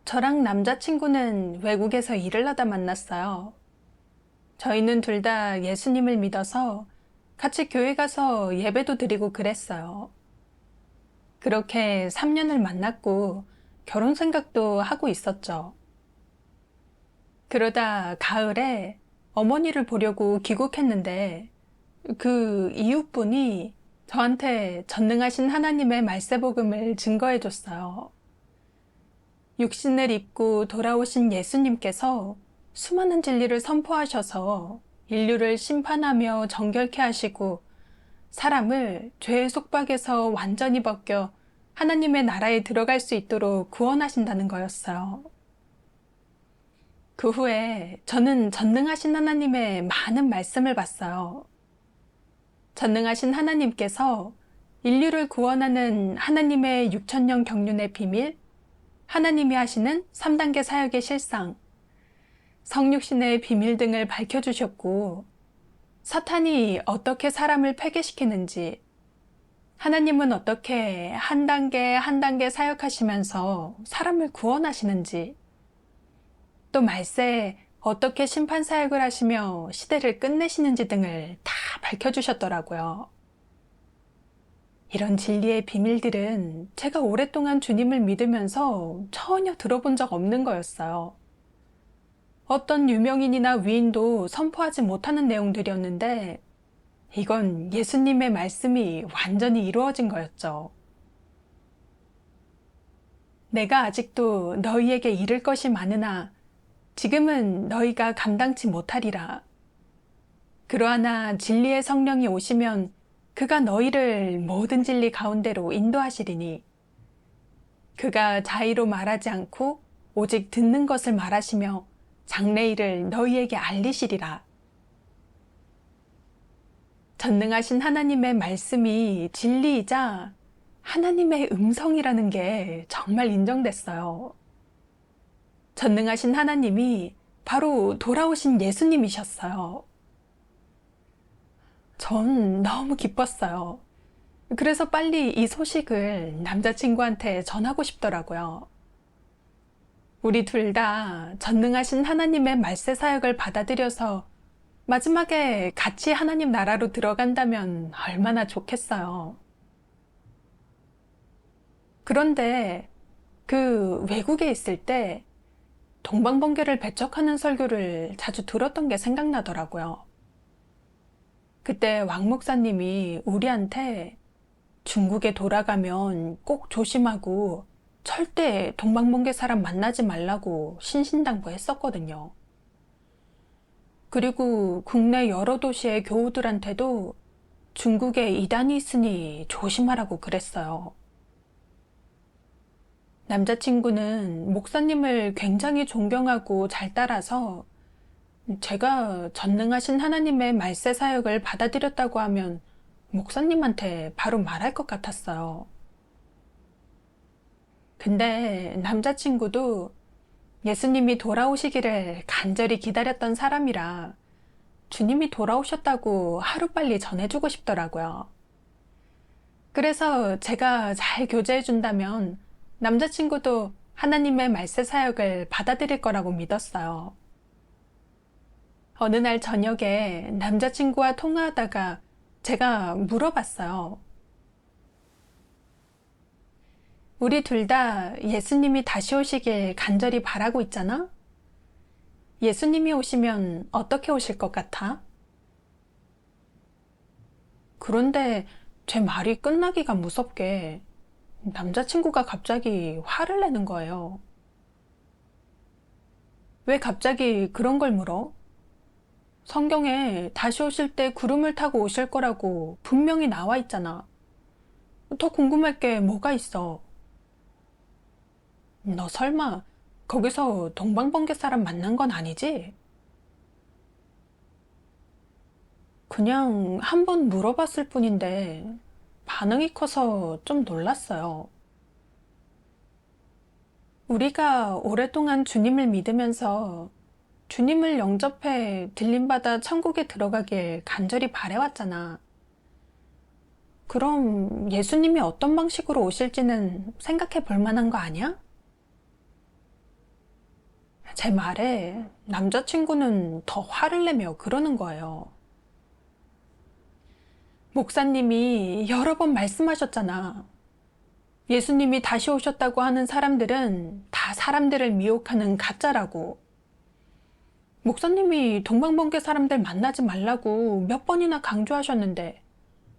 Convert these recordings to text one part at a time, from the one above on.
저랑 남자친구는 외국에서 일을 하다 만났어요. 저희는 둘 다 예수님을 믿어서 같이 교회 가서 예배도 드리고 그랬어요. 그렇게 3년을 만났고 결혼 생각도 하고 있었죠. 그러다 가을에 어머니를 보려고 귀국했는데 그 이웃분이 저한테 전능하신 하나님의 말세복음을 증거해 줬어요. 육신을 입고 돌아오신 예수님께서 수많은 진리를 선포하셔서 인류를 심판하며 정결케 하시고 사람을 죄의 속박에서 완전히 벗겨 하나님의 나라에 들어갈 수 있도록 구원하신다는 거였어요. 그 후에 저는 전능하신 하나님의 많은 말씀을 봤어요. 전능하신 하나님께서 인류를 구원하는 하나님의 6천년 경륜의 비밀, 하나님이 하시는 3단계 사역의 실상, 성육신의 비밀 등을 밝혀주셨고, 사탄이 어떻게 사람을 폐괴시키는지, 하나님은 어떻게 한 단계 한 단계 사역하시면서 사람을 구원하시는지, 또 말세에 어떻게 심판 사역을 하시며 시대를 끝내시는지 등을 다 밝혀주셨더라고요. 이런 진리의 비밀들은 제가 오랫동안 주님을 믿으면서 전혀 들어본 적 없는 거였어요. 어떤 유명인이나 위인도 선포하지 못하는 내용들이었는데 이건 예수님의 말씀이 완전히 이루어진 거였죠. 내가 아직도 너희에게 이를 것이 많으나 지금은 너희가 감당치 못하리라. 그러하나 진리의 성령이 오시면 그가 너희를 모든 진리 가운데로 인도하시리니 그가 자의로 말하지 않고 오직 듣는 것을 말하시며 장래일을 너희에게 알리시리라. 전능하신 하나님의 말씀이 진리이자 하나님의 음성이라는 게 정말 인정됐어요. 전능하신 하나님이 바로 돌아오신 예수님이셨어요. 전 너무 기뻤어요. 그래서 빨리 이 소식을 남자친구한테 전하고 싶더라고요. 우리 둘 다 전능하신 하나님의 말세 사역을 받아들여서 마지막에 같이 하나님 나라로 들어간다면 얼마나 좋겠어요. 그런데 그 외국에 있을 때 동방번개를 배척하는 설교를 자주 들었던 게 생각나더라고요. 그때 왕 목사님이 우리한테 중국에 돌아가면 꼭 조심하고 절대 동방번개 사람 만나지 말라고 신신당부했었거든요. 그리고 국내 여러 도시의 교우들한테도 중국에 이단이 있으니 조심하라고 그랬어요. 남자친구는 목사님을 굉장히 존경하고 잘 따라서 제가 전능하신 하나님의 말세 사역을 받아들였다고 하면 목사님한테 바로 말할 것 같았어요. 근데 남자친구도 예수님이 돌아오시기를 간절히 기다렸던 사람이라 주님이 돌아오셨다고 하루빨리 전해주고 싶더라고요. 그래서 제가 잘 교제해준다면 남자친구도 하나님의 말세 사역을 받아들일 거라고 믿었어요. 어느 날 저녁에 남자친구와 통화하다가 제가 물어봤어요. 우리 둘 다 예수님이 다시 오시길 간절히 바라고 있잖아? 예수님이 오시면 어떻게 오실 것 같아? 그런데 제 말이 끝나기가 무섭게 남자친구가 갑자기 화를 내는 거예요. 왜 갑자기 그런 걸 물어? 성경에 다시 오실 때 구름을 타고 오실 거라고 분명히 나와 있잖아. 더 궁금할 게 뭐가 있어? 너 설마 거기서 동방번개 사람 만난 건 아니지? 그냥 한 번 물어봤을 뿐인데 반응이 커서 좀 놀랐어요. 우리가 오랫동안 주님을 믿으면서 주님을 영접해 들림받아 천국에 들어가길 간절히 바래왔잖아. 그럼 예수님이 어떤 방식으로 오실지는 생각해 볼 만한 거 아니야? 제 말에 남자친구는 더 화를 내며 그러는 거예요. 목사님이 여러 번 말씀하셨잖아. 예수님이 다시 오셨다고 하는 사람들은 다 사람들을 미혹하는 가짜라고. 목사님이 동방번개 사람들 만나지 말라고 몇 번이나 강조하셨는데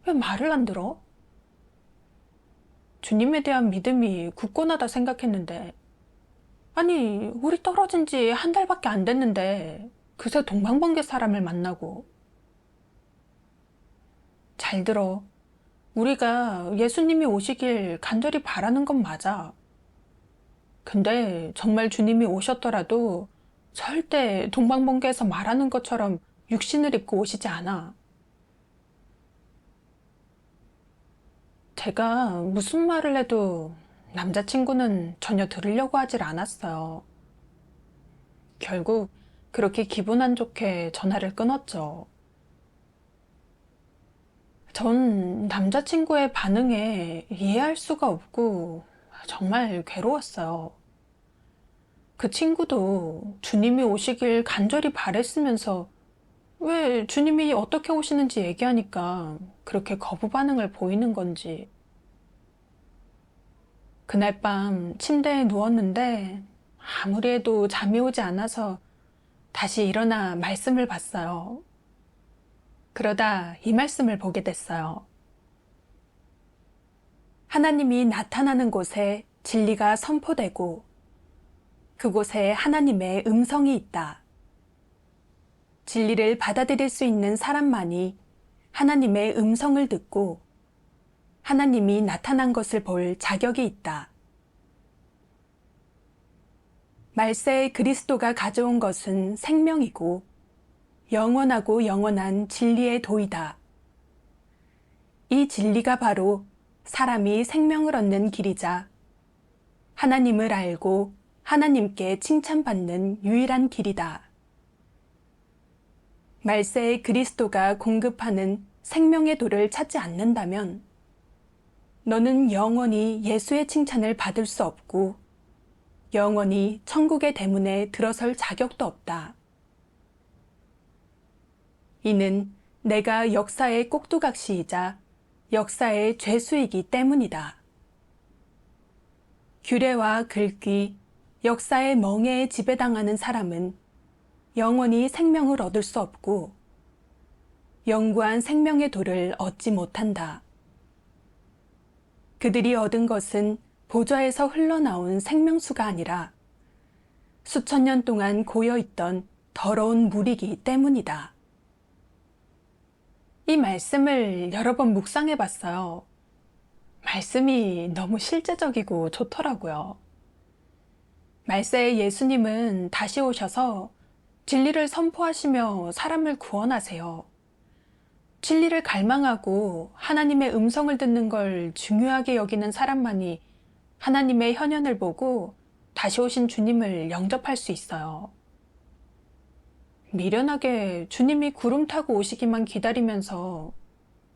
왜 말을 안 들어? 주님에 대한 믿음이 굳건하다 생각했는데, 아니, 우리 떨어진 지 한 달밖에 안 됐는데 그새 동방번개 사람을 만나고. 잘 들어. 우리가 예수님이 오시길 간절히 바라는 건 맞아. 근데 정말 주님이 오셨더라도 절대 동방번개에서 말하는 것처럼 육신을 입고 오시지 않아. 제가 무슨 말을 해도 남자친구는 전혀 들으려고 하질 않았어요. 결국 그렇게 기분 안 좋게 전화를 끊었죠. 전 남자친구의 반응에 이해할 수가 없고 정말 괴로웠어요. 그 친구도 주님이 오시길 간절히 바랬으면서 왜 주님이 어떻게 오시는지 얘기하니까 그렇게 거부 반응을 보이는 건지. 그날 밤 침대에 누웠는데 아무리 해도 잠이 오지 않아서 다시 일어나 말씀을 봤어요. 그러다 이 말씀을 보게 됐어요. 하나님이 나타나는 곳에 진리가 선포되고 그곳에 하나님의 음성이 있다. 진리를 받아들일 수 있는 사람만이 하나님의 음성을 듣고 하나님이 나타난 것을 볼 자격이 있다. 말세의 그리스도가 가져온 것은 생명이고 영원하고 영원한 진리의 도이다. 이 진리가 바로 사람이 생명을 얻는 길이자 하나님을 알고 하나님께 칭찬받는 유일한 길이다. 말세의 그리스도가 공급하는 생명의 도를 찾지 않는다면 너는 영원히 예수의 칭찬을 받을 수 없고 영원히 천국의 대문에 들어설 자격도 없다. 이는 내가 역사의 꼭두각시이자 역사의 죄수이기 때문이다. 규례와 글귀, 역사의 멍에에 지배당하는 사람은 영원히 생명을 얻을 수 없고 영구한 생명의 도를 얻지 못한다. 그들이 얻은 것은 보좌에서 흘러나온 생명수가 아니라 수천 년 동안 고여있던 더러운 물이기 때문이다. 이 말씀을 여러 번 묵상해 봤어요. 말씀이 너무 실제적이고 좋더라고요. 말세의 예수님은 다시 오셔서 진리를 선포하시며 사람을 구원하세요. 진리를 갈망하고 하나님의 음성을 듣는 걸 중요하게 여기는 사람만이 하나님의 현현을 보고 다시 오신 주님을 영접할 수 있어요. 미련하게 주님이 구름 타고 오시기만 기다리면서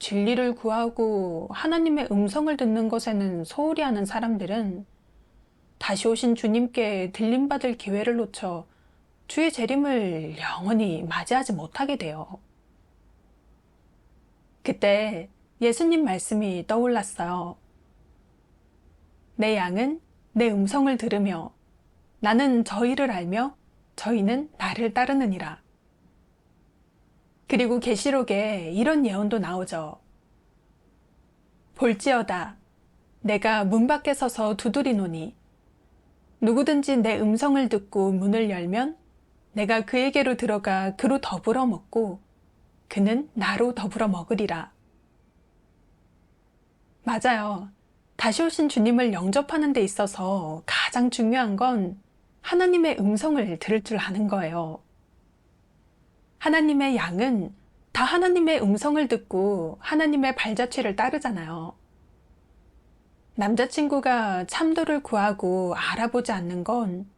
진리를 구하고 하나님의 음성을 듣는 것에는 소홀히 하는 사람들은 다시 오신 주님께 들림받을 기회를 놓쳐 주의 재림을 영원히 맞이하지 못하게 돼요. 그때 예수님 말씀이 떠올랐어요. 내 양은 내 음성을 들으며 나는 저희를 알며 저희는 나를 따르느니라. 그리고 계시록에 이런 예언도 나오죠. 볼지어다 내가 문 밖에 서서 두드리노니 누구든지 내 음성을 듣고 문을 열면 내가 그에게로 들어가 그로 더불어 먹고 그는 나로 더불어 먹으리라. 맞아요. 다시 오신 주님을 영접하는 데 있어서 가장 중요한 건 하나님의 음성을 들을 줄 아는 거예요. 하나님의 양은 다 하나님의 음성을 듣고 하나님의 발자취를 따르잖아요. 남자친구가 참도를 구하고 알아보지 않는 건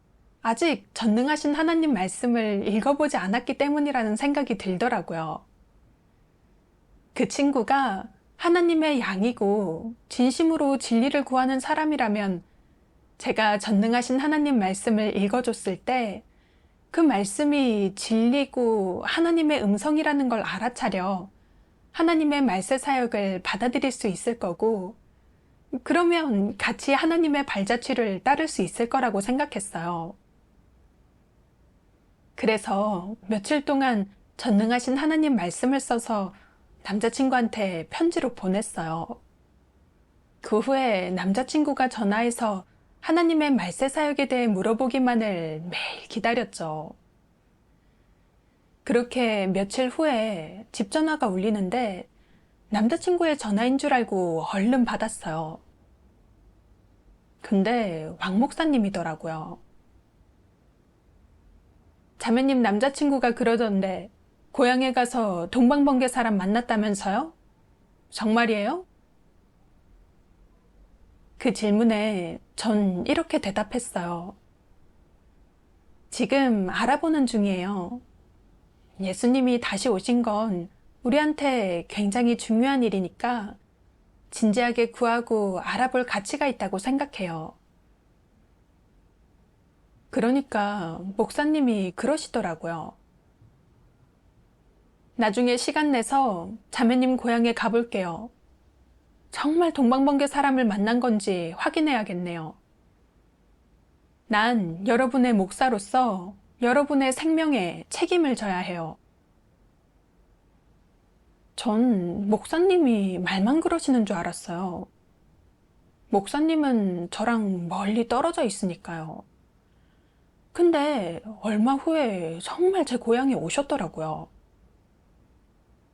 아직 전능하신 하나님 말씀을 읽어보지 않았기 때문이라는 생각이 들더라고요. 그 친구가 하나님의 양이고 진심으로 진리를 구하는 사람이라면 제가 전능하신 하나님 말씀을 읽어줬을 때 그 말씀이 진리고 하나님의 음성이라는 걸 알아차려 하나님의 말세 사역을 받아들일 수 있을 거고, 그러면 같이 하나님의 발자취를 따를 수 있을 거라고 생각했어요. 그래서 며칠 동안 전능하신 하나님 말씀을 써서 남자친구한테 편지로 보냈어요. 그 후에 남자친구가 전화해서 하나님의 말세 사역에 대해 물어보기만을 매일 기다렸죠. 그렇게 며칠 후에 집 전화가 울리는데 남자친구의 전화인 줄 알고 얼른 받았어요. 근데 왕 목사님이더라고요. 자매님 남자친구가 그러던데 고향에 가서 동방번개 사람 만났다면서요? 정말이에요? 그 질문에 전 이렇게 대답했어요. 지금 알아보는 중이에요. 예수님이 다시 오신 건 우리한테 굉장히 중요한 일이니까 진지하게 구하고 알아볼 가치가 있다고 생각해요. 그러니까 목사님이 그러시더라고요. 나중에 시간 내서 자매님 고향에 가볼게요. 정말 동방번개 사람을 만난 건지 확인해야겠네요. 난 여러분의 목사로서 여러분의 생명에 책임을 져야 해요. 전 목사님이 말만 그러시는 줄 알았어요. 목사님은 저랑 멀리 떨어져 있으니까요. 근데 얼마 후에 정말 제 고향에 오셨더라고요.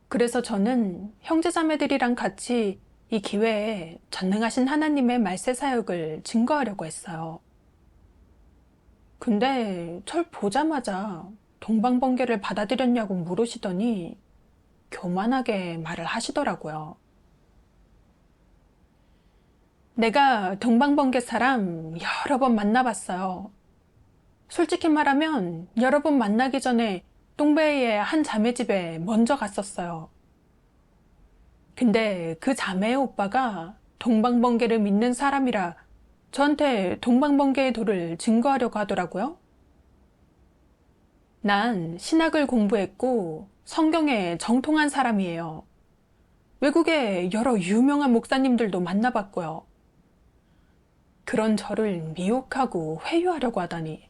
그래서 저는 형제자매들이랑 같이 이 기회에 전능하신 하나님의 말세 사역을 증거하려고 했어요. 근데 절 보자마자 동방번개를 받아들였냐고 물으시더니 교만하게 말을 하시더라고요. 내가 동방번개 사람 여러 번 만나봤어요. 솔직히 말하면 여러 번 만나기 전에 동베이의 한 자매 집에 먼저 갔었어요. 근데 그 자매의 오빠가 동방번개를 믿는 사람이라 저한테 동방번개의 도를 증거하려고 하더라고요. 난 신학을 공부했고 성경에 정통한 사람이에요. 외국에 여러 유명한 목사님들도 만나봤고요. 그런 저를 미혹하고 회유하려고 하다니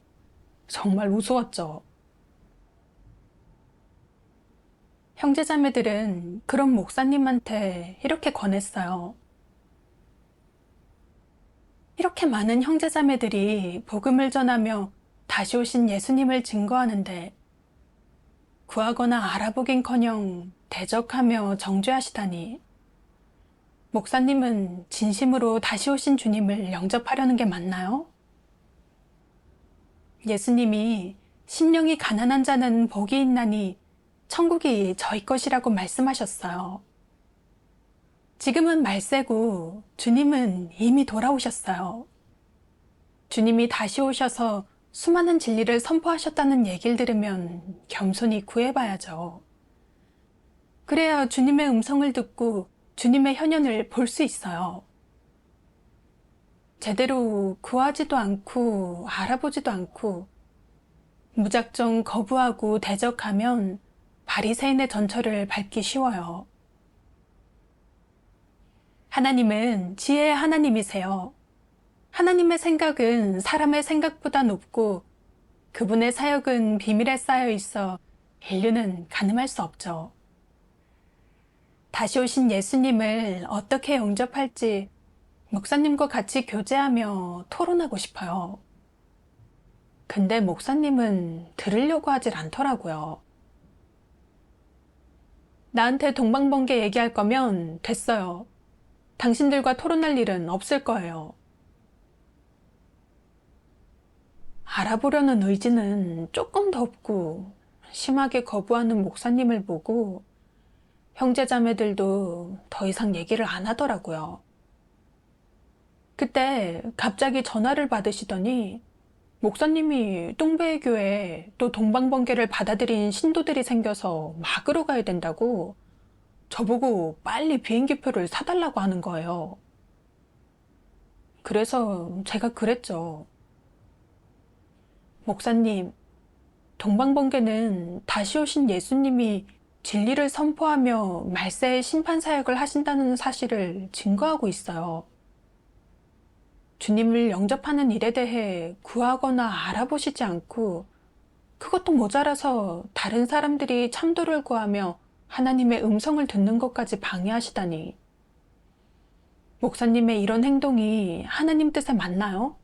정말 우스웠죠. 형제자매들은 그런 목사님한테 이렇게 권했어요. 이렇게 많은 형제자매들이 복음을 전하며 다시 오신 예수님을 증거하는데 구하거나 알아보긴커녕 대적하며 정죄하시다니, 목사님은 진심으로 다시 오신 주님을 영접하려는 게 맞나요? 예수님이 심령이 가난한 자는 복이 있나니 천국이 저희 것이라고 말씀하셨어요. 지금은 말세고 주님은 이미 돌아오셨어요. 주님이 다시 오셔서 수많은 진리를 선포하셨다는 얘기를 들으면 겸손히 구해봐야죠. 그래야 주님의 음성을 듣고 주님의 현현을 볼 수 있어요. 제대로 구하지도 않고 알아보지도 않고 무작정 거부하고 대적하면 바리새인의 전철을 밟기 쉬워요. 하나님은 지혜의 하나님이세요. 하나님의 생각은 사람의 생각보다 높고 그분의 사역은 비밀에 쌓여 있어 인류는 가늠할 수 없죠. 다시 오신 예수님을 어떻게 영접할지 목사님과 같이 교제하며 토론하고 싶어요. 근데 목사님은 들으려고 하질 않더라고요. 나한테 동방번개 얘기할 거면 됐어요. 당신들과 토론할 일은 없을 거예요. 알아보려는 의지는 조금 더 없고 심하게 거부하는 목사님을 보고 형제자매들도 더 이상 얘기를 안 하더라고요. 그때 갑자기 전화를 받으시더니 목사님이 똥배의 교회에 또 동방번개를 받아들인 신도들이 생겨서 막으러 가야 된다고 저보고 빨리 비행기표를 사달라고 하는 거예요. 그래서 제가 그랬죠. 목사님, 동방번개는 다시 오신 예수님이 진리를 선포하며 말세의 심판 사역을 하신다는 사실을 증거하고 있어요. 주님을 영접하는 일에 대해 구하거나 알아보시지 않고 그것도 모자라서 다른 사람들이 참도를 구하며 하나님의 음성을 듣는 것까지 방해하시다니. 목사님의 이런 행동이 하나님 뜻에 맞나요?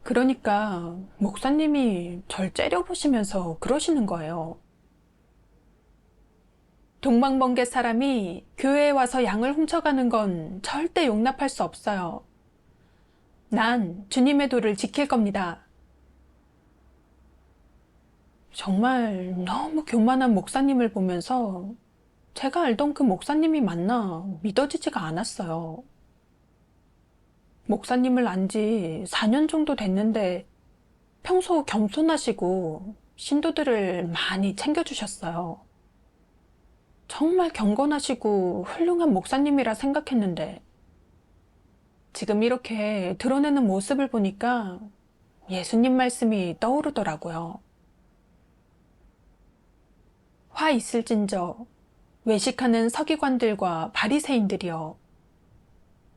그러니까 목사님이 절 째려보시면서 그러시는 거예요. 동방번개 사람이 교회에 와서 양을 훔쳐가는 건 절대 용납할 수 없어요. 난 주님의 도를 지킬 겁니다. 정말 너무 교만한 목사님을 보면서 제가 알던 그 목사님이 맞나 믿어지지가 않았어요. 목사님을 안 지 4년 정도 됐는데 평소 겸손하시고 신도들을 많이 챙겨주셨어요. 정말 경건하시고 훌륭한 목사님이라 생각했는데 지금 이렇게 드러내는 모습을 보니까 예수님 말씀이 떠오르더라고요. 화 있을진저 외식하는 서기관들과 바리새인들이여,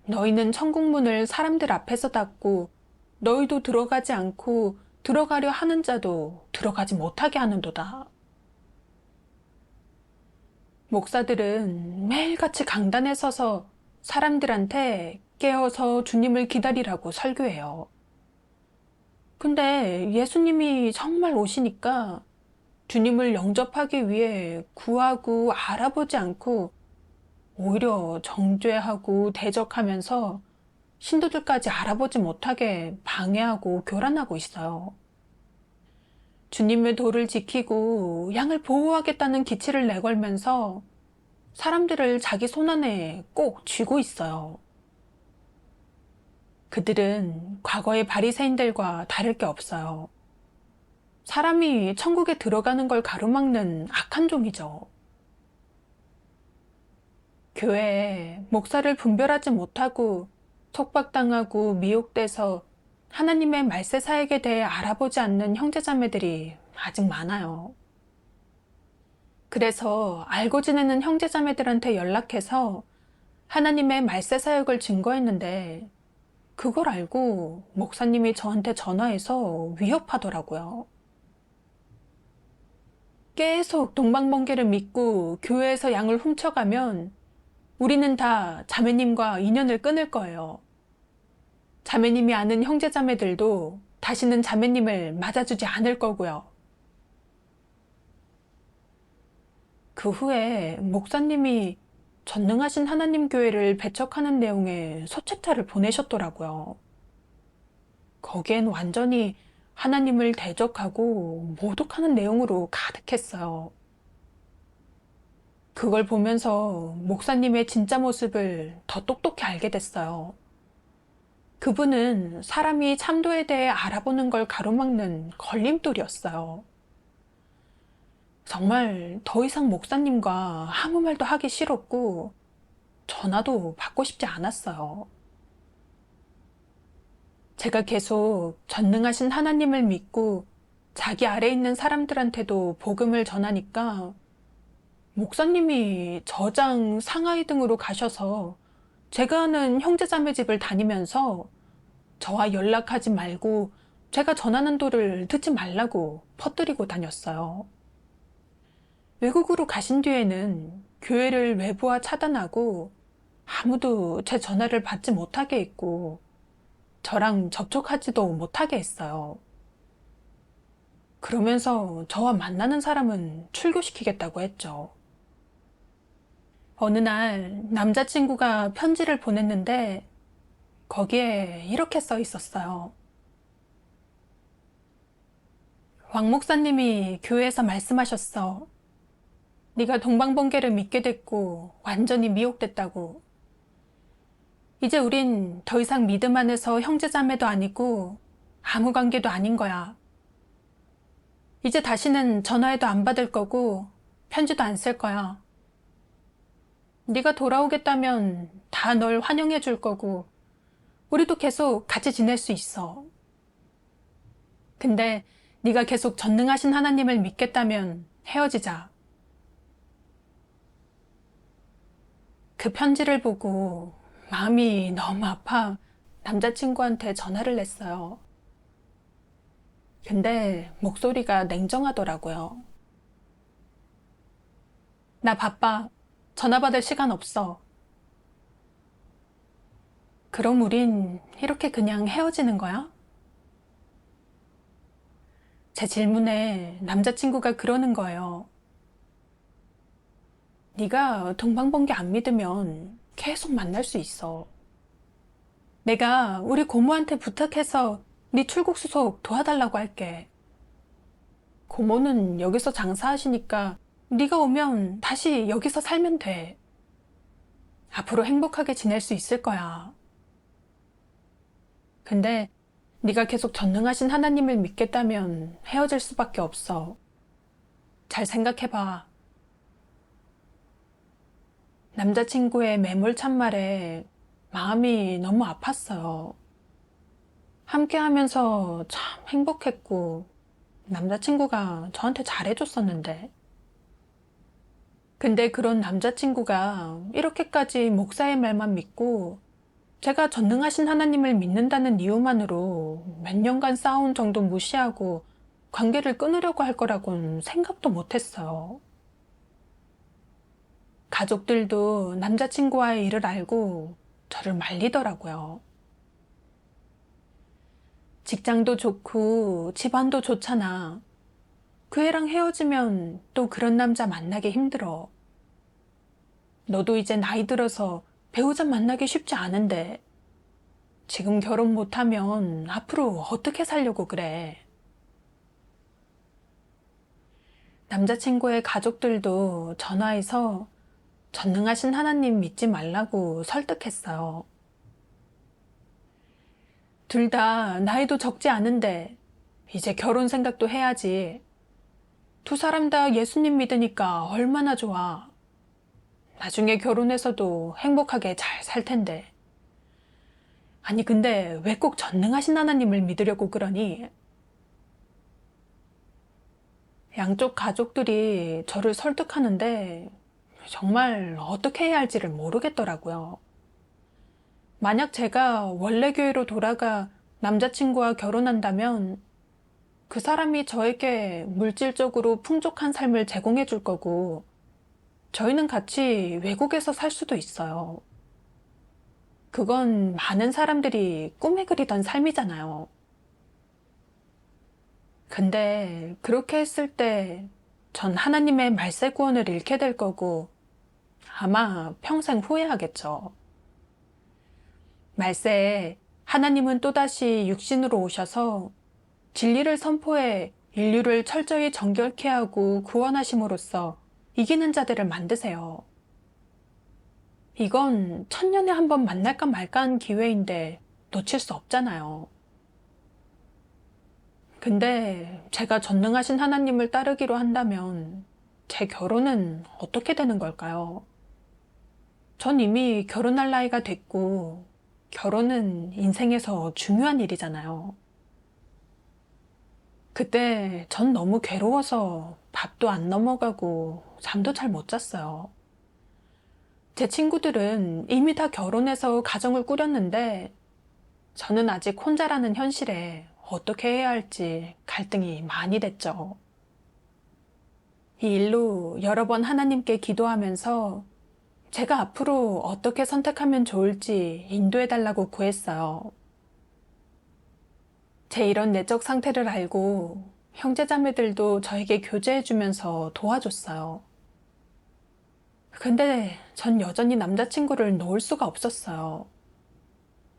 너희는 천국문을 사람들 앞에서 닫고 너희도 들어가지 않고 들어가려 하는 자도 들어가지 못하게 하는도다. 목사들은 매일같이 강단에 서서 사람들한테 깨어서 주님을 기다리라고 설교해요. 근데 예수님이 정말 오시니까 주님을 영접하기 위해 구하고 알아보지 않고 오히려 정죄하고 대적하면서 신도들까지 알아보지 못하게 방해하고 교란하고 있어요. 주님의 도를 지키고 양을 보호하겠다는 기치를 내걸면서 사람들을 자기 손안에 꼭 쥐고 있어요. 그들은 과거의 바리새인들과 다를 게 없어요. 사람이 천국에 들어가는 걸 가로막는 악한 종이죠. 교회에 목사를 분별하지 못하고 속박당하고 미혹돼서 하나님의 말세 사역에 대해 알아보지 않는 형제자매들이 아직 많아요. 그래서 알고 지내는 형제자매들한테 연락해서 하나님의 말세 사역을 증거했는데 그걸 알고 목사님이 저한테 전화해서 위협하더라고요. 계속 동방번개를 믿고 교회에서 양을 훔쳐가면 우리는 다 자매님과 인연을 끊을 거예요. 자매님이 아는 형제자매들도 다시는 자매님을 맞아주지 않을 거고요. 그 후에 목사님이 전능하신 하나님 교회를 배척하는 내용의 소책자를 보내셨더라고요. 거기엔 완전히 하나님을 대적하고 모독하는 내용으로 가득했어요. 그걸 보면서 목사님의 진짜 모습을 더 똑똑히 알게 됐어요. 그분은 사람이 참도에 대해 알아보는 걸 가로막는 걸림돌이었어요. 정말 더 이상 목사님과 아무 말도 하기 싫었고 전화도 받고 싶지 않았어요. 제가 계속 전능하신 하나님을 믿고 자기 아래에 있는 사람들한테도 복음을 전하니까 목사님이 저장 상하이 등으로 가셔서 제가 아는 형제자매 집을 다니면서 저와 연락하지 말고 제가 전하는 도를 듣지 말라고 퍼뜨리고 다녔어요. 외국으로 가신 뒤에는 교회를 외부와 차단하고 아무도 제 전화를 받지 못하게 했고 저랑 접촉하지도 못하게 했어요. 그러면서 저와 만나는 사람은 출교시키겠다고 했죠. 어느 날 남자친구가 편지를 보냈는데 거기에 이렇게 써 있었어요. 왕 목사님이 교회에서 말씀하셨어. 네가 동방번개를 믿게 됐고 완전히 미혹됐다고. 이제 우린 더 이상 믿음 안에서 형제자매도 아니고 아무 관계도 아닌 거야. 이제 다시는 전화해도 안 받을 거고 편지도 안 쓸 거야. 네가 돌아오겠다면 다 널 환영해 줄 거고 우리도 계속 같이 지낼 수 있어. 근데 네가 계속 전능하신 하나님을 믿겠다면 헤어지자. 그 편지를 보고 마음이 너무 아파 남자친구한테 전화를 했어요. 근데 목소리가 냉정하더라고요. 나 바빠. 전화 받을 시간 없어. 그럼 우린 이렇게 그냥 헤어지는 거야? 제 질문에 남자친구가 그러는 거예요. 네가 동방번개 안 믿으면 계속 만날 수 있어. 내가 우리 고모한테 부탁해서 네 출국 수속 도와달라고 할게. 고모는 여기서 장사하시니까 네가 오면 다시 여기서 살면 돼. 앞으로 행복하게 지낼 수 있을 거야. 근데 네가 계속 전능하신 하나님을 믿겠다면 헤어질 수밖에 없어. 잘 생각해봐. 남자친구의 매몰찬 말에 마음이 너무 아팠어요. 함께 하면서 참 행복했고, 남자친구가 저한테 잘해줬었는데. 근데 그런 남자친구가 이렇게까지 목사의 말만 믿고, 제가 전능하신 하나님을 믿는다는 이유만으로 몇 년간 싸운 정도 무시하고 관계를 끊으려고 할 거라고는 생각도 못했어요. 가족들도 남자친구와의 일을 알고 저를 말리더라고요. 직장도 좋고 집안도 좋잖아. 그 애랑 헤어지면 또 그런 남자 만나기 힘들어. 너도 이제 나이 들어서 배우자 만나기 쉽지 않은데 지금 결혼 못하면 앞으로 어떻게 살려고 그래? 남자친구의 가족들도 전화해서 전능하신 하나님 믿지 말라고 설득했어요. 둘 다 나이도 적지 않은데 이제 결혼 생각도 해야지. 두 사람 다 예수님 믿으니까 얼마나 좋아. 나중에 결혼해서도 행복하게 잘 살 텐데. 아니, 근데 왜 꼭 전능하신 하나님을 믿으려고 그러니? 양쪽 가족들이 저를 설득하는데 정말 어떻게 해야 할지를 모르겠더라고요. 만약 제가 원래 교회로 돌아가 남자친구와 결혼한다면 그 사람이 저에게 물질적으로 풍족한 삶을 제공해 줄 거고 저희는 같이 외국에서 살 수도 있어요. 그건 많은 사람들이 꿈에 그리던 삶이잖아요. 근데 그렇게 했을 때 전 하나님의 말세 구원을 잃게 될 거고 아마 평생 후회하겠죠. 말세에 하나님은 또다시 육신으로 오셔서 진리를 선포해 인류를 철저히 정결케 하고 구원하심으로써 이기는 자들을 만드세요. 이건 천년에 한 번 만날까 말까 한 기회인데 놓칠 수 없잖아요. 근데 제가 전능하신 하나님을 따르기로 한다면 제 결혼은 어떻게 되는 걸까요? 전 이미 결혼할 나이가 됐고 결혼은 인생에서 중요한 일이잖아요. 그때 전 너무 괴로워서 밥도 안 넘어가고 잠도 잘 못 잤어요. 제 친구들은 이미 다 결혼해서 가정을 꾸렸는데 저는 아직 혼자라는 현실에 어떻게 해야 할지 갈등이 많이 됐죠. 이 일로 여러 번 하나님께 기도하면서 제가 앞으로 어떻게 선택하면 좋을지 인도해달라고 구했어요. 제 이런 내적 상태를 알고 형제자매들도 저에게 교제해주면서 도와줬어요. 근데 전 여전히 남자친구를 놓을 수가 없었어요.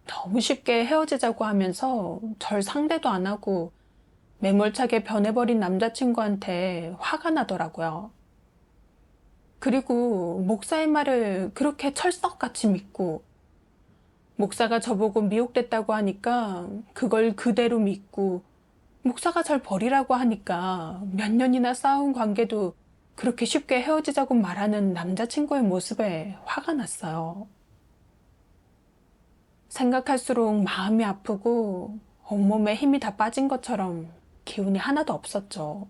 너무 쉽게 헤어지자고 하면서 절 상대도 안 하고 매몰차게 변해버린 남자친구한테 화가 나더라고요. 그리고 목사의 말을 그렇게 철석같이 믿고 목사가 저보고 미혹됐다고 하니까 그걸 그대로 믿고 목사가 절 버리라고 하니까 몇 년이나 쌓아온 관계도 그렇게 쉽게 헤어지자고 말하는 남자친구의 모습에 화가 났어요. 생각할수록 마음이 아프고 온몸에 힘이 다 빠진 것처럼 기운이 하나도 없었죠.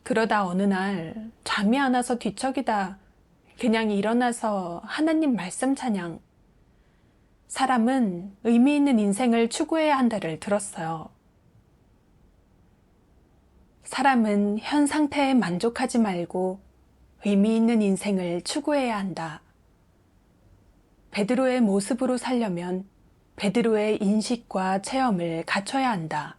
그러다 어느 날 잠이 안 와서 뒤척이다 그냥 일어나서 하나님 말씀 찬양, 사람은 의미 있는 인생을 추구해야 한다를 들었어요. 사람은 현 상태에 만족하지 말고 의미 있는 인생을 추구해야 한다. 베드로의 모습으로 살려면 베드로의 인식과 체험을 갖춰야 한다.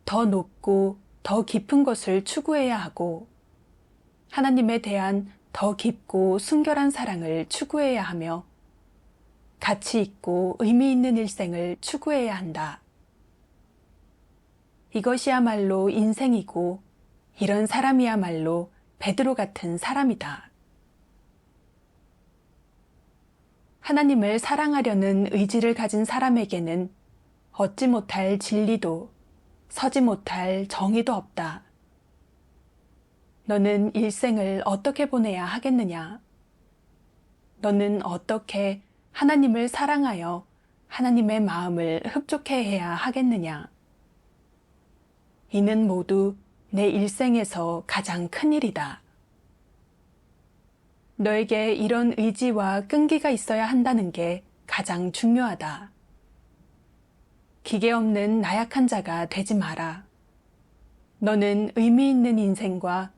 더 높고 더 깊은 것을 추구해야 하고 하나님에 대한 더 깊고 순결한 사랑을 추구해야 하며 가치 있고 의미 있는 일생을 추구해야 한다. 이것이야말로 인생이고 이런 사람이야말로 베드로 같은 사람이다. 하나님을 사랑하려는 의지를 가진 사람에게는 얻지 못할 진리도 서지 못할 정의도 없다. 너는 일생을 어떻게 보내야 하겠느냐? 너는 어떻게 하나님을 사랑하여 하나님의 마음을 흡족해 해야 하겠느냐? 이는 모두 내 일생에서 가장 큰 일이다. 너에게 이런 의지와 끈기가 있어야 한다는 게 가장 중요하다. 기계 없는 나약한 자가 되지 마라. 너는 의미 있는 인생과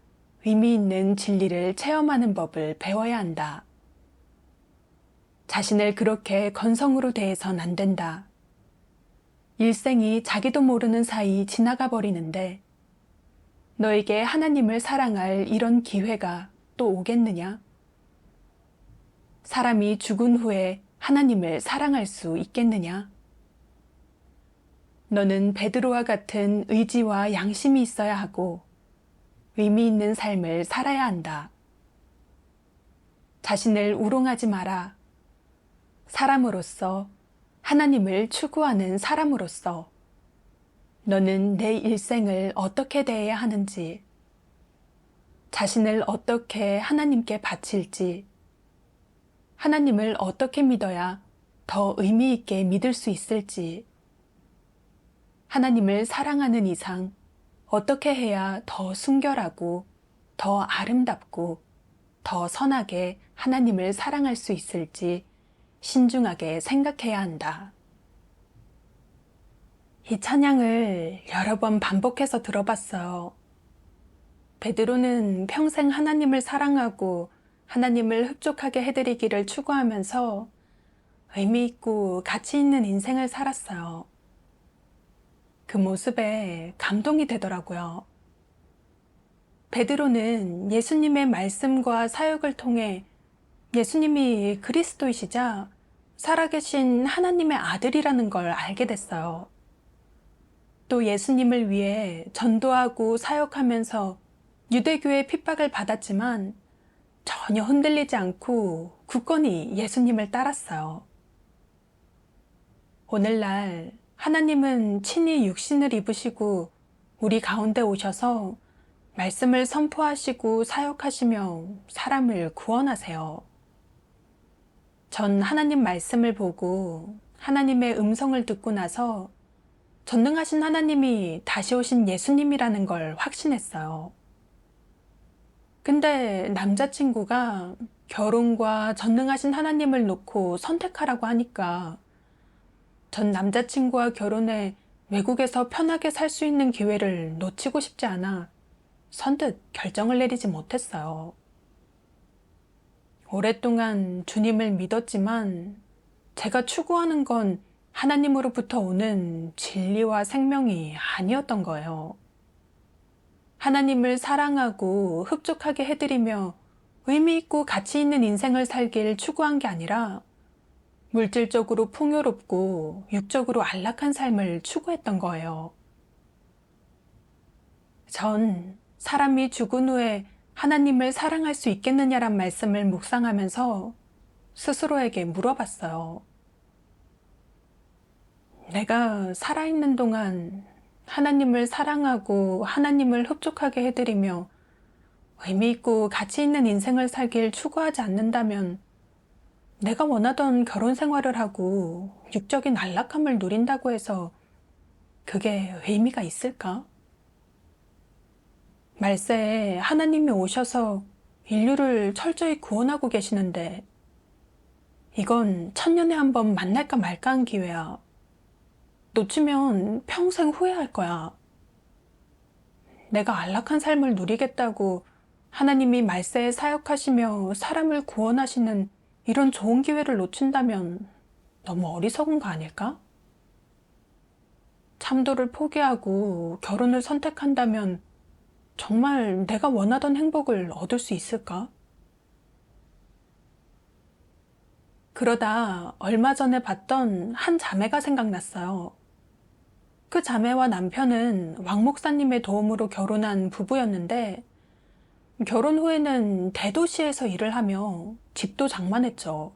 의미 있는 진리를 체험하는 법을 배워야 한다. 자신을 그렇게 건성으로 대해선 안 된다. 일생이 자기도 모르는 사이 지나가 버리는데 너에게 하나님을 사랑할 이런 기회가 또 오겠느냐? 사람이 죽은 후에 하나님을 사랑할 수 있겠느냐? 너는 베드로와 같은 의지와 양심이 있어야 하고 의미 있는 삶을 살아야 한다. 자신을 우롱하지 마라. 사람으로서 하나님을 추구하는 사람으로서 너는 내 일생을 어떻게 대해야 하는지, 자신을 어떻게 하나님께 바칠지, 하나님을 어떻게 믿어야 더 의미 있게 믿을 수 있을지, 하나님을 사랑하는 이상 어떻게 해야 더 순결하고 더 아름답고 더 선하게 하나님을 사랑할 수 있을지 신중하게 생각해야 한다. 이 찬양을 여러 번 반복해서 들어봤어요. 베드로는 평생 하나님을 사랑하고 하나님을 흡족하게 해드리기를 추구하면서 의미 있고 가치 있는 인생을 살았어요. 그 모습에 감동이 되더라고요. 베드로는 예수님의 말씀과 사역을 통해 예수님이 그리스도이시자 살아계신 하나님의 아들이라는 걸 알게 됐어요. 또 예수님을 위해 전도하고 사역하면서 유대교의 핍박을 받았지만 전혀 흔들리지 않고 굳건히 예수님을 따랐어요. 오늘날 하나님은 친히 육신을 입으시고 우리 가운데 오셔서 말씀을 선포하시고 사역하시며 사람을 구원하세요. 전 하나님 말씀을 보고 하나님의 음성을 듣고 나서 전능하신 하나님이 다시 오신 예수님이라는 걸 확신했어요. 근데 남자친구가 결혼과 전능하신 하나님을 놓고 선택하라고 하니까 전 남자친구와 결혼해 외국에서 편하게 살 수 있는 기회를 놓치고 싶지 않아 선뜻 결정을 내리지 못했어요. 오랫동안 주님을 믿었지만 제가 추구하는 건 하나님으로부터 오는 진리와 생명이 아니었던 거예요. 하나님을 사랑하고 흡족하게 해드리며 의미 있고 가치 있는 인생을 살길 추구한 게 아니라 물질적으로 풍요롭고 육적으로 안락한 삶을 추구했던 거예요. 전 사람이 죽은 후에 하나님을 사랑할 수 있겠느냐란 말씀을 묵상하면서 스스로에게 물어봤어요. 내가 살아있는 동안 하나님을 사랑하고 하나님을 흡족하게 해드리며 의미 있고 가치 있는 인생을 살길 추구하지 않는다면 내가 원하던 결혼 생활을 하고 육적인 안락함을 누린다고 해서 그게 의미가 있을까? 말세에 하나님이 오셔서 인류를 철저히 구원하고 계시는데 이건 천년에 한 번 만날까 말까 한 기회야. 놓치면 평생 후회할 거야. 내가 안락한 삶을 누리겠다고 하나님이 말세에 사역하시며 사람을 구원하시는 이런 좋은 기회를 놓친다면 너무 어리석은 거 아닐까? 참도를 포기하고 결혼을 선택한다면 정말 내가 원하던 행복을 얻을 수 있을까? 그러다 얼마 전에 봤던 한 자매가 생각났어요. 그 자매와 남편은 왕 목사님의 도움으로 결혼한 부부였는데 결혼 후에는 대도시에서 일을 하며 집도 장만했죠.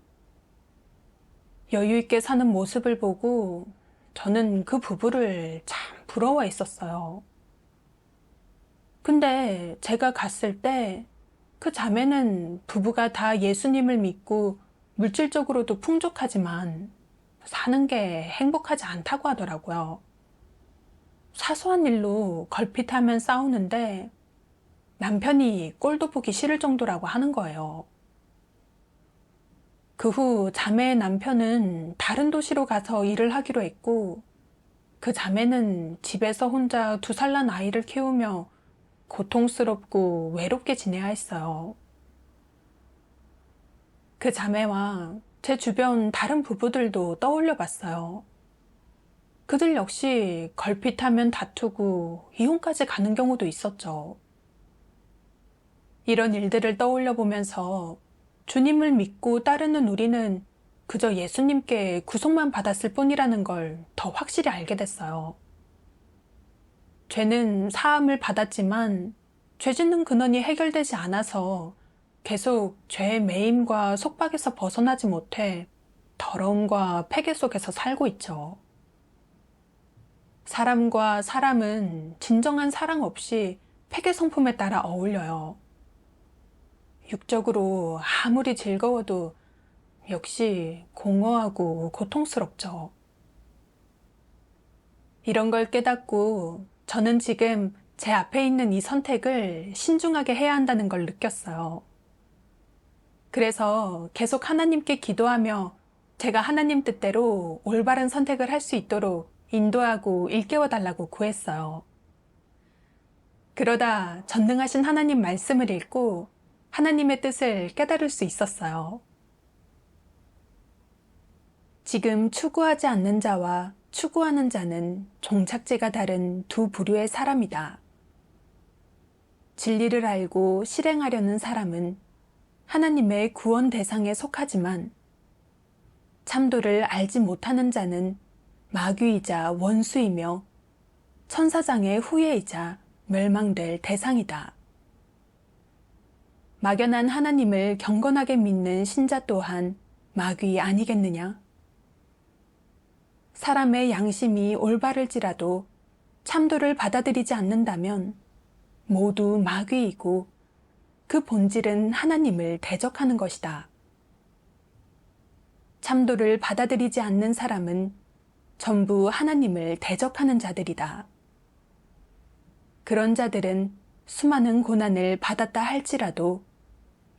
여유 있게 사는 모습을 보고 저는 그 부부를 참 부러워했었어요. 근데 제가 갔을 때 그 자매는 부부가 다 예수님을 믿고 물질적으로도 풍족하지만 사는 게 행복하지 않다고 하더라고요. 사소한 일로 걸핏하면 싸우는데 남편이 꼴도 보기 싫을 정도라고 하는 거예요. 그 후 자매의 남편은 다른 도시로 가서 일을 하기로 했고 그 자매는 집에서 혼자 2살 난 아이를 키우며 고통스럽고 외롭게 지내야 했어요. 그 자매와 제 주변 다른 부부들도 떠올려 봤어요. 그들 역시 걸핏하면 다투고 이혼까지 가는 경우도 있었죠. 이런 일들을 떠올려 보면서 주님을 믿고 따르는 우리는 그저 예수님께 구속만 받았을 뿐이라는 걸 더 확실히 알게 됐어요. 죄는 사함을 받았지만 죄 짓는 근원이 해결되지 않아서 계속 죄의 매임과 속박에서 벗어나지 못해 더러움과 폐괴 속에서 살고 있죠. 사람과 사람은 진정한 사랑 없이 폐괴 성품에 따라 어울려요. 육적으로 아무리 즐거워도 역시 공허하고 고통스럽죠. 이런 걸 깨닫고 저는 지금 제 앞에 있는 이 선택을 신중하게 해야 한다는 걸 느꼈어요. 그래서 계속 하나님께 기도하며 제가 하나님 뜻대로 올바른 선택을 할 수 있도록 인도하고 일깨워 달라고 구했어요. 그러다 전능하신 하나님 말씀을 읽고 하나님의 뜻을 깨달을 수 있었어요. 지금 추구하지 않는 자와 추구하는 자는 종착지가 다른 두 부류의 사람이다. 진리를 알고 실행하려는 사람은 하나님의 구원 대상에 속하지만 참도를 알지 못하는 자는 마귀이자 원수이며 천사장의 후예이자 멸망될 대상이다. 막연한 하나님을 경건하게 믿는 신자 또한 마귀 아니겠느냐? 사람의 양심이 올바를지라도 참도를 받아들이지 않는다면 모두 마귀이고 그 본질은 하나님을 대적하는 것이다. 참도를 받아들이지 않는 사람은 전부 하나님을 대적하는 자들이다. 그런 자들은 수많은 고난을 받았다 할지라도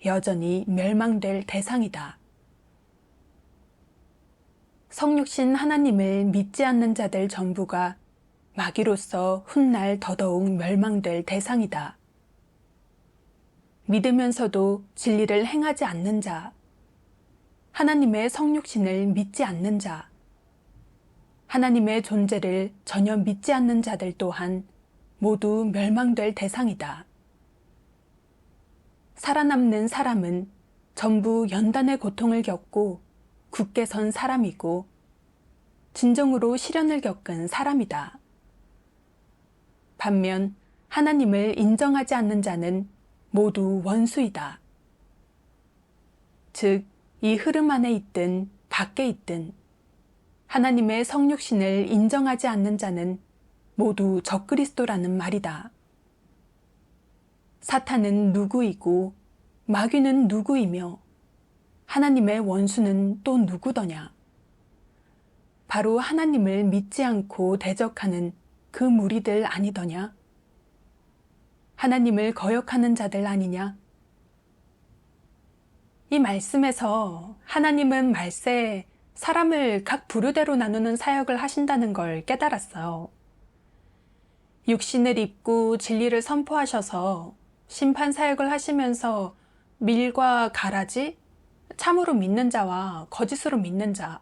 여전히 멸망될 대상이다. 성육신 하나님을 믿지 않는 자들 전부가 마귀로서 훗날 더더욱 멸망될 대상이다. 믿으면서도 진리를 행하지 않는 자, 하나님의 성육신을 믿지 않는 자, 하나님의 존재를 전혀 믿지 않는 자들 또한 모두 멸망될 대상이다. 살아남는 사람은 전부 연단의 고통을 겪고 굳게 선 사람이고 진정으로 시련을 겪은 사람이다. 반면 하나님을 인정하지 않는 자는 모두 원수이다. 즉, 이 흐름 안에 있든 밖에 있든 하나님의 성육신을 인정하지 않는 자는 모두 적그리스도라는 말이다. 사탄은 누구이고 마귀는 누구이며 하나님의 원수는 또 누구더냐? 바로 하나님을 믿지 않고 대적하는 그 무리들 아니더냐? 하나님을 거역하는 자들 아니냐? 이 말씀에서 하나님은 말세에 사람을 각 부류대로 나누는 사역을 하신다는 걸 깨달았어요. 육신을 입고 진리를 선포하셔서 심판 사역을 하시면서 밀과 가라지, 참으로 믿는 자와 거짓으로 믿는 자,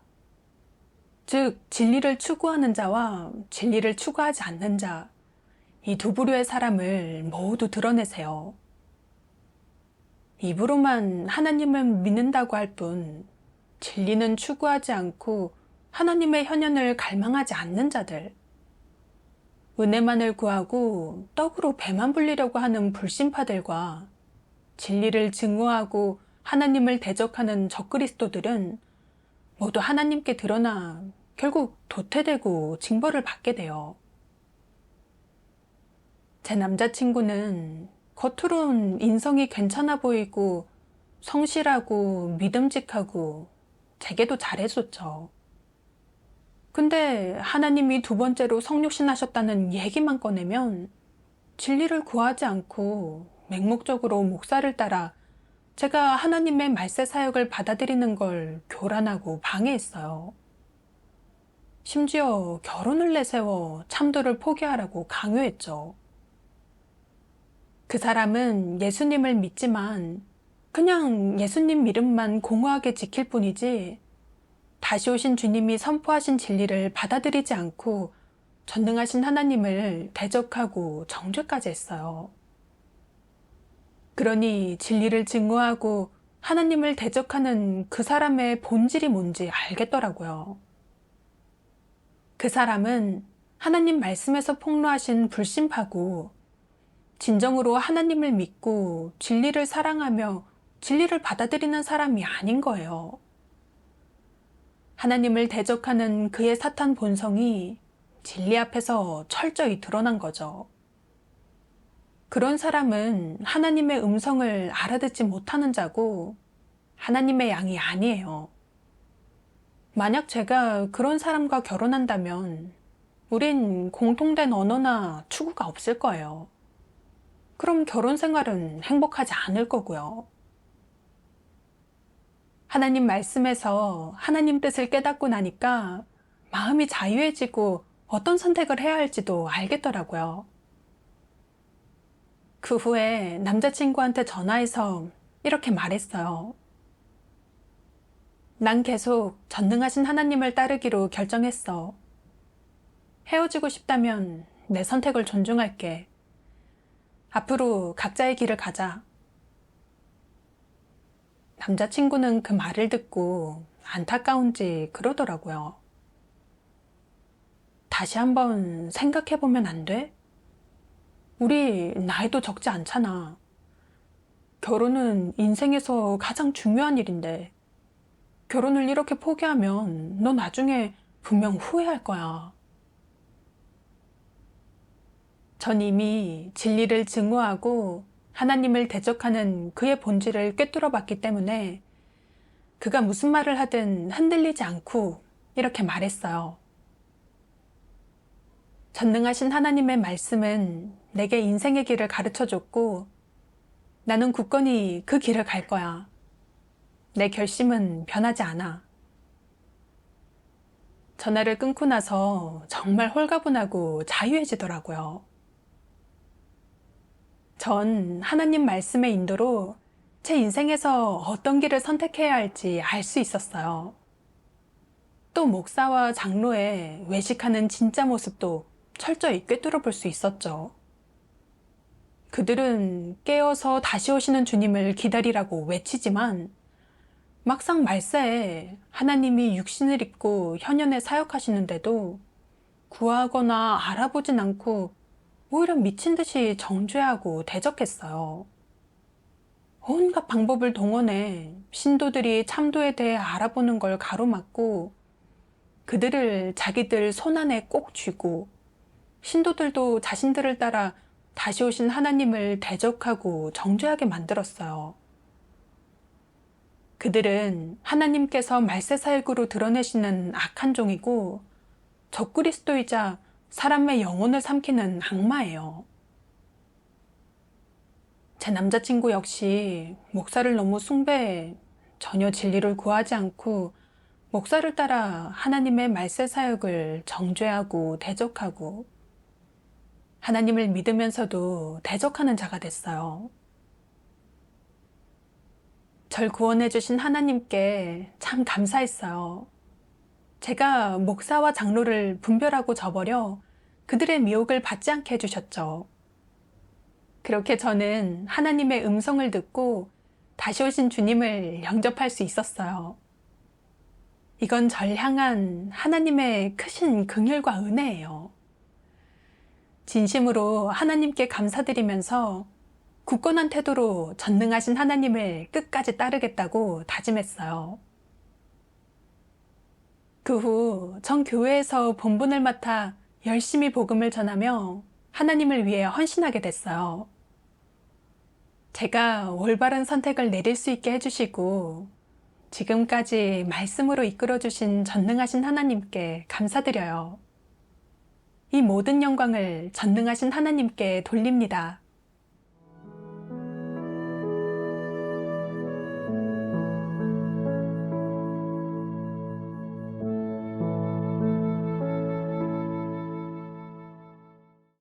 즉 진리를 추구하는 자와 진리를 추구하지 않는 자, 이 두 부류의 사람을 모두 드러내세요. 입으로만 하나님을 믿는다고 할 뿐 진리는 추구하지 않고 하나님의 현현을 갈망하지 않는 자들, 은혜만을 구하고 떡으로 배만 불리려고 하는 불신파들과 진리를 증오하고 하나님을 대적하는 적그리스도들은 모두 하나님께 드러나 결국 도태되고 징벌을 받게 돼요. 제 남자친구는 겉으론 인성이 괜찮아 보이고 성실하고 믿음직하고 제게도 잘해줬죠. 근데 하나님이 두 번째로 성육신하셨다는 얘기만 꺼내면 진리를 구하지 않고 맹목적으로 목사를 따라 제가 하나님의 말세 사역을 받아들이는 걸 교란하고 방해했어요. 심지어 결혼을 내세워 참도를 포기하라고 강요했죠. 그 사람은 예수님을 믿지만 그냥 예수님 믿음만 공허하게 지킬 뿐이지 다시 오신 주님이 선포하신 진리를 받아들이지 않고 전능하신 하나님을 대적하고 정죄까지 했어요. 그러니 진리를 증오하고 하나님을 대적하는 그 사람의 본질이 뭔지 알겠더라고요. 그 사람은 하나님 말씀에서 폭로하신 불신파고 진정으로 하나님을 믿고 진리를 사랑하며 진리를 받아들이는 사람이 아닌 거예요. 하나님을 대적하는 그의 사탄 본성이 진리 앞에서 철저히 드러난 거죠. 그런 사람은 하나님의 음성을 알아듣지 못하는 자고 하나님의 양이 아니에요. 만약 제가 그런 사람과 결혼한다면 우린 공통된 언어나 추구가 없을 거예요. 그럼 결혼 생활은 행복하지 않을 거고요. 하나님 말씀에서 하나님 뜻을 깨닫고 나니까 마음이 자유해지고 어떤 선택을 해야 할지도 알겠더라고요. 그 후에 남자친구한테 전화해서 이렇게 말했어요. 난 계속 전능하신 하나님을 따르기로 결정했어. 헤어지고 싶다면 내 선택을 존중할게. 앞으로 각자의 길을 가자. 남자친구는 그 말을 듣고 안타까운지 그러더라고요. 다시 한번 생각해보면 안 돼? 우리 나이도 적지 않잖아. 결혼은 인생에서 가장 중요한 일인데 결혼을 이렇게 포기하면 너 나중에 분명 후회할 거야. 전 이미 진리를 증오하고 하나님을 대적하는 그의 본질을 꿰뚫어 봤기 때문에 그가 무슨 말을 하든 흔들리지 않고 이렇게 말했어요. 전능하신 하나님의 말씀은 내게 인생의 길을 가르쳐 줬고 나는 굳건히 그 길을 갈 거야. 내 결심은 변하지 않아. 전화를 끊고 나서 정말 홀가분하고 자유해지더라고요. 전 하나님 말씀의 인도로 제 인생에서 어떤 길을 선택해야 할지 알 수 있었어요. 또 목사와 장로의 외식하는 진짜 모습도 철저히 꿰뚫어 볼 수 있었죠. 그들은 깨어서 다시 오시는 주님을 기다리라고 외치지만 막상 말세에 하나님이 육신을 입고 현현에 사역하시는데도 구하거나 알아보진 않고 오히려 미친 듯이 정죄하고 대적했어요. 온갖 방법을 동원해 신도들이 참도에 대해 알아보는 걸 가로막고 그들을 자기들 손안에 꼭 쥐고 신도들도 자신들을 따라 다시 오신 하나님을 대적하고 정죄하게 만들었어요. 그들은 하나님께서 말세 사역으로 드러내시는 악한 종이고 적그리스도이자 사람의 영혼을 삼키는 악마예요. 제 남자친구 역시 목사를 너무 숭배해 전혀 진리를 구하지 않고 목사를 따라 하나님의 말세 사역을 정죄하고 대적하고 하나님을 믿으면서도 대적하는 자가 됐어요. 절 구원해 주신 하나님께 참 감사했어요. 제가 목사와 장로를 분별하고 저버려 그들의 미혹을 받지 않게 해주셨죠. 그렇게 저는 하나님의 음성을 듣고 다시 오신 주님을 영접할 수 있었어요. 이건 절 향한 하나님의 크신 긍휼과 은혜예요. 진심으로 하나님께 감사드리면서 굳건한 태도로 전능하신 하나님을 끝까지 따르겠다고 다짐했어요. 그 후 전 교회에서 본분을 맡아 열심히 복음을 전하며 하나님을 위해 헌신하게 됐어요. 제가 올바른 선택을 내릴 수 있게 해주시고 지금까지 말씀으로 이끌어주신 전능하신 하나님께 감사드려요. 이 모든 영광을 전능하신 하나님께 돌립니다.